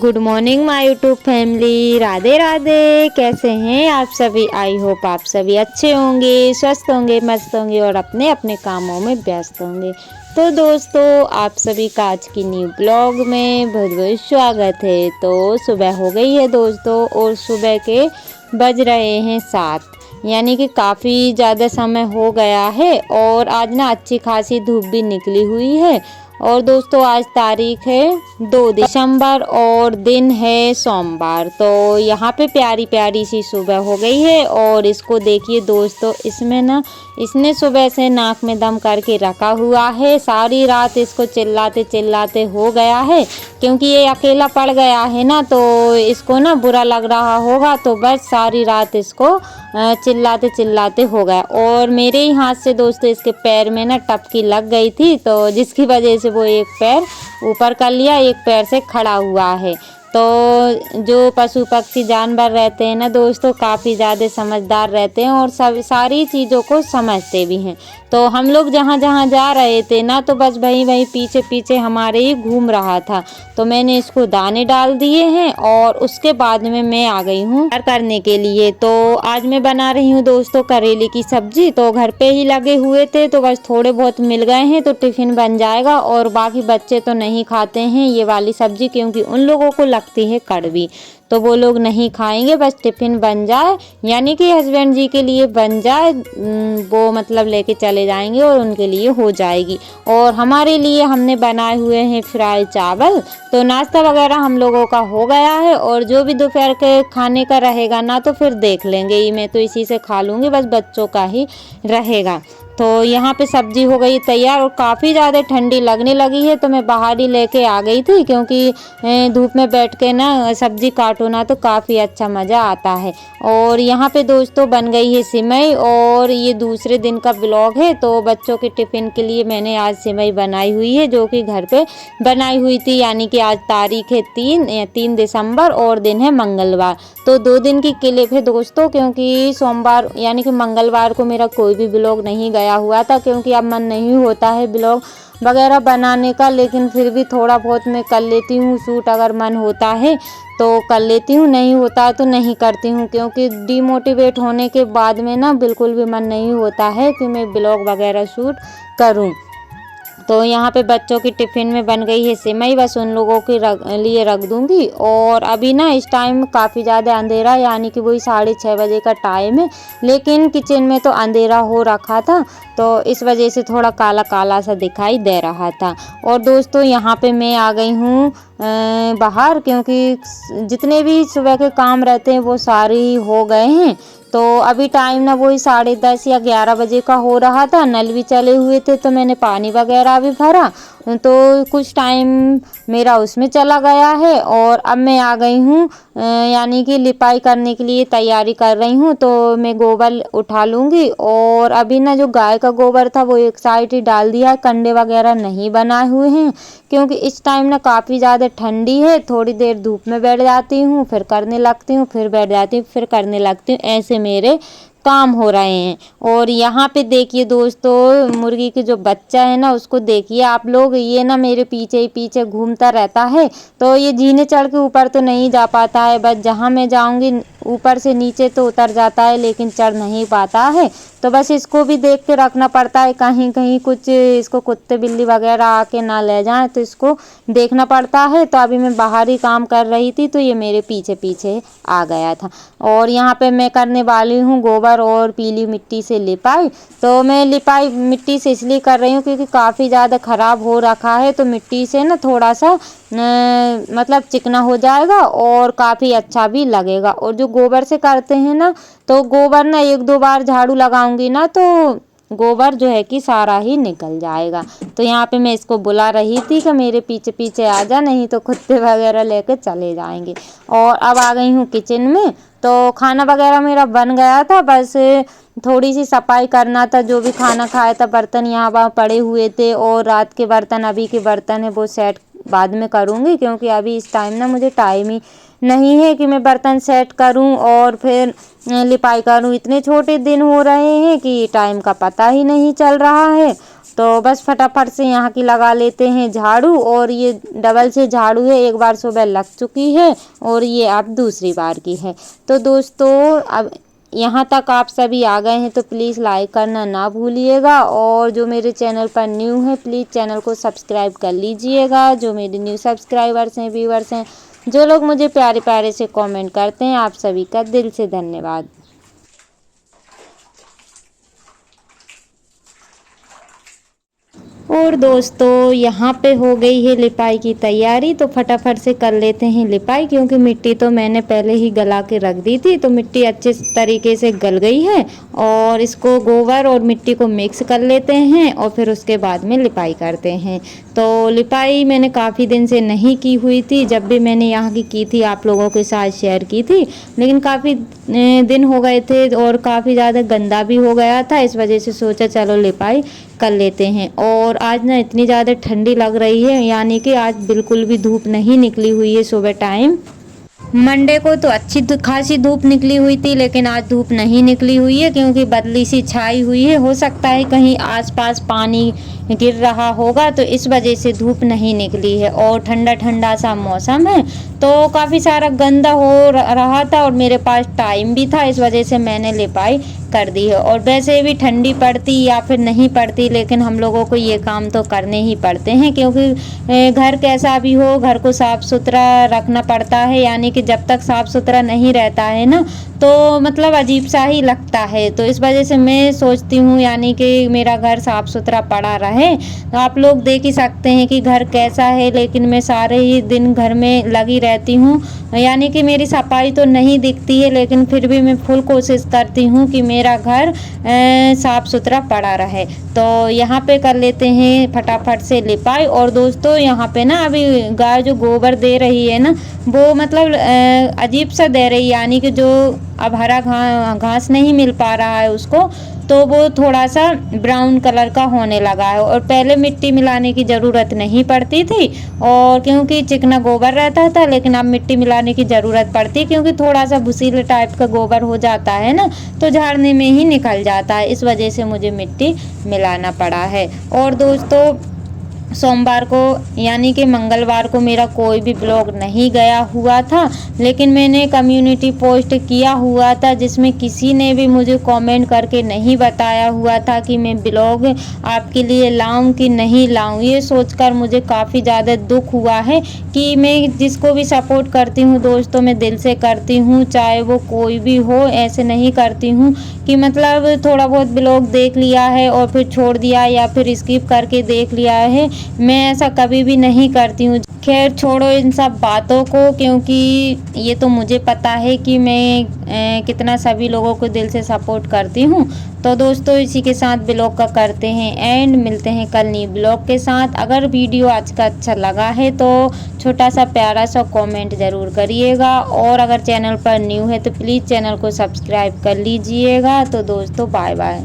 Good morning my YouTube family. Radhe Radhe. कैसे हैं आप सभी? आई होप आप सभी अच्छे होंगे, स्वस्थ होंगे, मस्त होंगे और अपने अपने कामों में व्यस्त होंगे। तो दोस्तों, आप सभी का आज की न्यू ब्लॉग में बहुत बहुत स्वागत है। तो सुबह हो गई है दोस्तों और सुबह के बज रहे हैं 7, यानी कि काफ़ी ज़्यादा समय हो गया है और आज ना अच्छी खासी धूप भी निकली हुई है। और दोस्तों, आज तारीख है 2 दिसंबर और दिन है सोमवार। तो यहाँ पे प्यारी प्यारी सी सुबह हो गई है और इसको देखिए दोस्तों, इसने सुबह से नाक में दम करके रखा हुआ है। सारी रात इसको चिल्लाते चिल्लाते हो गया है, क्योंकि ये अकेला पड़ गया है ना, तो इसको ना बुरा लग रहा होगा। तो बस सारी रात इसको चिल्लाते चिल्लाते हो गया। और मेरे ही हाथ से दोस्तों इसके पैर में ना टपकी लग गई थी, तो जिसकी वजह से वो एक पैर ऊपर कर लिया, एक पैर से खड़ा हुआ है। तो जो पशु पक्षी जानवर रहते हैं ना दोस्तों, काफ़ी ज़्यादा समझदार रहते हैं और सारी चीज़ों को समझते भी हैं। तो हम लोग जहाँ जहाँ जा रहे थे ना, तो बस वहीं वहीं पीछे पीछे हमारे ही घूम रहा था। तो मैंने इसको दाने डाल दिए हैं और उसके बाद में मैं आ गई हूँ करने के लिए। तो आज मैं बना रही हूँ दोस्तों करेले की सब्जी। तो घर पे ही लगे हुए थे, तो बस थोड़े बहुत मिल गए हैं तो टिफ़िन बन जाएगा। और बाकी बच्चे तो नहीं खाते हैं ये वाली सब्जी, क्योंकि उन लोगों को लगती है कड़वी, तो वो लोग नहीं खाएंगे। बस टिफ़िन बन जाए, यानी कि हस्बैंड जी के लिए बन जाए, वो मतलब लेके चले जाएंगे और उनके लिए हो जाएगी। और हमारे लिए हमने बनाए हुए हैं फ्राई चावल। तो नाश्ता वगैरह हम लोगों का हो गया है और जो भी दोपहर के खाने का रहेगा ना, तो फिर देख लेंगे। मैं तो इसी से खा लूँगी, बस बच्चों का ही रहेगा। तो यहाँ पे सब्जी हो गई तैयार और काफ़ी ज़्यादा ठंडी लगने लगी है, तो मैं बाहर ही लेके आ गई थी, क्योंकि धूप में बैठ के ना सब्जी काटो ना तो काफ़ी अच्छा मज़ा आता है। और यहाँ पे दोस्तों बन गई है सिमई और ये दूसरे दिन का ब्लॉग है। तो बच्चों के टिफ़िन के लिए मैंने आज सिमई बनाई हुई है, जो कि घर पे बनाई हुई थी। यानी कि आज तारीख है 3 दिसंबर और दिन है मंगलवार। तो 2 दिन की क्लिप है दोस्तों, क्योंकि सोमवार यानी कि मंगलवार को मेरा कोई भी ब्लॉग नहीं गया हुआ था, क्योंकि अब मन नहीं होता है ब्लॉग वगैरह बनाने का। लेकिन फिर भी थोड़ा बहुत मैं कर लेती हूँ शूट, अगर मन होता है तो कर लेती हूँ, नहीं होता तो नहीं करती हूँ। क्योंकि डीमोटिवेट होने के बाद में ना बिल्कुल भी मन नहीं होता है कि मैं ब्लॉग वगैरह शूट करूँ। तो यहाँ पे बच्चों की टिफ़िन में बन गई है सिमई, बस उन लोगों के लिए रख दूँगी। और अभी ना इस टाइम काफ़ी ज़्यादा अंधेरा है, यानी कि वही 6:30 बजे का टाइम है, लेकिन किचन में तो अंधेरा हो रखा था, तो इस वजह से थोड़ा काला काला सा दिखाई दे रहा था। और दोस्तों यहाँ पे मैं आ गई हूँ बाहर, क्योंकि जितने भी सुबह के काम रहते हैं वो सारे ही हो गए हैं। तो अभी टाइम ना वही 10:30 या 11 बजे का हो रहा था। नल भी चले हुए थे, तो मैंने पानी वगैरह भी भरा, तो कुछ टाइम मेरा उसमें चला गया है। और अब मैं आ गई हूँ यानी कि लिपाई करने के लिए तैयारी कर रही हूँ। तो मैं गोबर उठा लूँगी और अभी ना जो गाय का गोबर था वो एक साइड ही डाल दिया है, कंडे वगैरह नहीं बनाए हुए हैं, क्योंकि इस टाइम ना काफ़ी ज़्यादा ठंडी है। थोड़ी देर धूप में बैठ जाती हूँ, फिर करने लगती हूँ, फिर बैठ जाती हूँ, फिर करने लगती हूँ, ऐसे मेरे काम हो रहे हैं। और यहाँ पे देखिए दोस्तों, मुर्गी के जो बच्चा है ना, उसको देखिए आप लोग, ये ना मेरे पीछे ही पीछे घूमता रहता है। तो ये जीने चढ़ के ऊपर तो नहीं जा पाता है, बस जहाँ मैं जाऊँगी ऊपर से नीचे तो उतर जाता है, लेकिन चढ़ नहीं पाता है। तो बस इसको भी देख के रखना पड़ता है, कहीं कहीं कुछ इसको कुत्ते बिल्ली वगैरह आके ना ले जाएं, तो इसको देखना पड़ता है। तो अभी मैं बाहर ही काम कर रही थी, तो ये मेरे पीछे पीछे आ गया था। और यहाँ पे मैं करने वाली हूँ गोबर और पीली मिट्टी से लिपाई। तो मैं लिपाई मिट्टी से इसलिए कर रही हूँ क्योंकि काफ़ी ज़्यादा ख़राब हो रखा है, तो मिट्टी से ना थोड़ा सा मतलब चिकना हो जाएगा और काफ़ी अच्छा भी लगेगा। और जो गोबर से करते हैं ना, तो गोबर ना 1-2 बार झाड़ू लगाऊंगी ना, तो गोबर जो है कि सारा ही निकल जाएगा। तो यहाँ पे मैं इसको बुला रही थी कि मेरे पीछे पीछे आ जा, नहीं तो कुत्ते वगैरह लेके चले जाएंगे। और अब आ गई हूँ किचन में। तो खाना वगैरह मेरा बन गया था, बस थोड़ी सी सफाई करना था। जो भी खाना खाया था बर्तन यहाँ वहाँ पड़े हुए थे, और रात के बर्तन अभी के बर्तन है वो सेट बाद में करूँगी, क्योंकि अभी इस टाइम ना मुझे टाइम ही नहीं है कि मैं बर्तन सेट करूं और फिर लिपाई करूं। इतने छोटे दिन हो रहे हैं कि टाइम का पता ही नहीं चल रहा है। तो बस फटाफट से यहाँ की लगा लेते हैं झाड़ू। और ये डबल से झाड़ू है, एक बार सुबह लग चुकी है और ये अब दूसरी बार की है। तो दोस्तों अब यहाँ तक आप सभी आ गए हैं तो प्लीज़ लाइक करना ना भूलिएगा। और जो मेरे चैनल पर न्यू है प्लीज़ चैनल को सब्सक्राइब कर लीजिएगा। जो मेरे न्यू सब्सक्राइबर्स हैं, व्यूवर्स हैं, जो लोग मुझे प्यारे प्यारे से कमेंट करते हैं, आप सभी का दिल से धन्यवाद। और दोस्तों यहाँ पे हो गई है लिपाई की तैयारी। तो फटाफट से कर लेते हैं लिपाई, क्योंकि मिट्टी तो मैंने पहले ही गला के रख दी थी, तो मिट्टी अच्छे तरीके से गल गई है। और इसको गोबर और मिट्टी को मिक्स कर लेते हैं और फिर उसके बाद में लिपाई करते हैं। तो लिपाई मैंने काफ़ी दिन से नहीं की हुई थी, जब भी मैंने यहाँ की थी आप लोगों के साथ शेयर की थी, लेकिन काफ़ी दिन हो गए थे और काफ़ी ज़्यादा गंदा भी हो गया था। इस वजह से सोचा चलो लिपाई कर लेते हैं। और आज ना इतनी ज़्यादा ठंडी लग रही है, यानी कि आज बिल्कुल भी धूप नहीं निकली हुई है सुबह टाइम। मंडे को तो अच्छी खासी धूप निकली हुई थी, लेकिन आज धूप नहीं निकली हुई है क्योंकि बदली सी छाई हुई है। हो सकता है कहीं आसपास पानी गिर रहा होगा, तो इस वजह से धूप नहीं निकली है। और ठंडा ठंडा सा मौसम है, तो काफ़ी सारा गंदा हो रहा था और मेरे पास टाइम भी था, इस वजह से मैंने लिपाई कर दी है। और वैसे भी ठंडी पड़ती या फिर नहीं पड़ती, लेकिन हम लोगों को ये काम तो करने ही पड़ते हैं, क्योंकि घर कैसा भी हो घर को साफ़ सुथरा रखना पड़ता है। यानी कि जब तक साफ़ सुथरा नहीं रहता है ना, तो मतलब अजीब सा ही लगता है। तो इस वजह से मैं सोचती हूँ यानी कि मेरा घर साफ़ सुथरा पड़ा रहे। तो आप लोग देख ही सकते हैं कि घर कैसा है, लेकिन मैं सारे ही दिन घर में लगी रहती हूँ। यानी कि मेरी सफाई तो नहीं दिखती है, लेकिन फिर भी मैं फुल कोशिश करती हूँ कि मेरा घर साफ़ सुथरा पड़ा रहे। तो यहाँ पे कर लेते हैं फटाफट से लिपाई। और दोस्तों यहाँ पे ना अभी गाय जो गोबर दे रही है ना, वो मतलब अजीब सा दे रही है, यानी कि जो अब हरा घास नहीं मिल पा रहा है उसको, तो वो थोड़ा सा ब्राउन कलर का होने लगा है। और पहले मिट्टी मिलाने की ज़रूरत नहीं पड़ती थी, और क्योंकि चिकना गोबर रहता था, लेकिन अब मिट्टी मिलाने की ज़रूरत पड़ती है क्योंकि थोड़ा सा भूसीले टाइप का गोबर हो जाता है ना, तो झाड़ने में ही निकल जाता है। इस वजह से मुझे मिट्टी मिलाना पड़ा है। और दोस्तों सोमवार को यानी कि मंगलवार को मेरा कोई भी ब्लॉग नहीं गया हुआ था, लेकिन मैंने कम्युनिटी पोस्ट किया हुआ था, जिसमें किसी ने भी मुझे कमेंट करके नहीं बताया हुआ था कि मैं ब्लॉग आपके लिए लाऊं कि नहीं लाऊं। ये सोचकर मुझे काफ़ी ज़्यादा दुख हुआ है कि मैं जिसको भी सपोर्ट करती हूँ दोस्तों, मैं दिल से करती हूँ, चाहे वो कोई भी हो। ऐसे नहीं करती हूँ कि मतलब थोड़ा बहुत ब्लॉग देख लिया है और फिर छोड़ दिया या फिर स्किप करके देख लिया है, मैं ऐसा कभी भी नहीं करती हूँ। खैर छोड़ो इन सब बातों को, क्योंकि ये तो मुझे पता है कि मैं कितना सभी लोगों को दिल से सपोर्ट करती हूँ। तो दोस्तों इसी के साथ ब्लॉग का करते हैं एंड, मिलते हैं कल नई ब्लॉग के साथ। अगर वीडियो आज का अच्छा लगा है तो छोटा सा प्यारा सा कमेंट ज़रूर करिएगा, और अगर चैनल पर न्यू है तो प्लीज़ चैनल को सब्सक्राइब कर लीजिएगा। तो दोस्तों बाय बाय।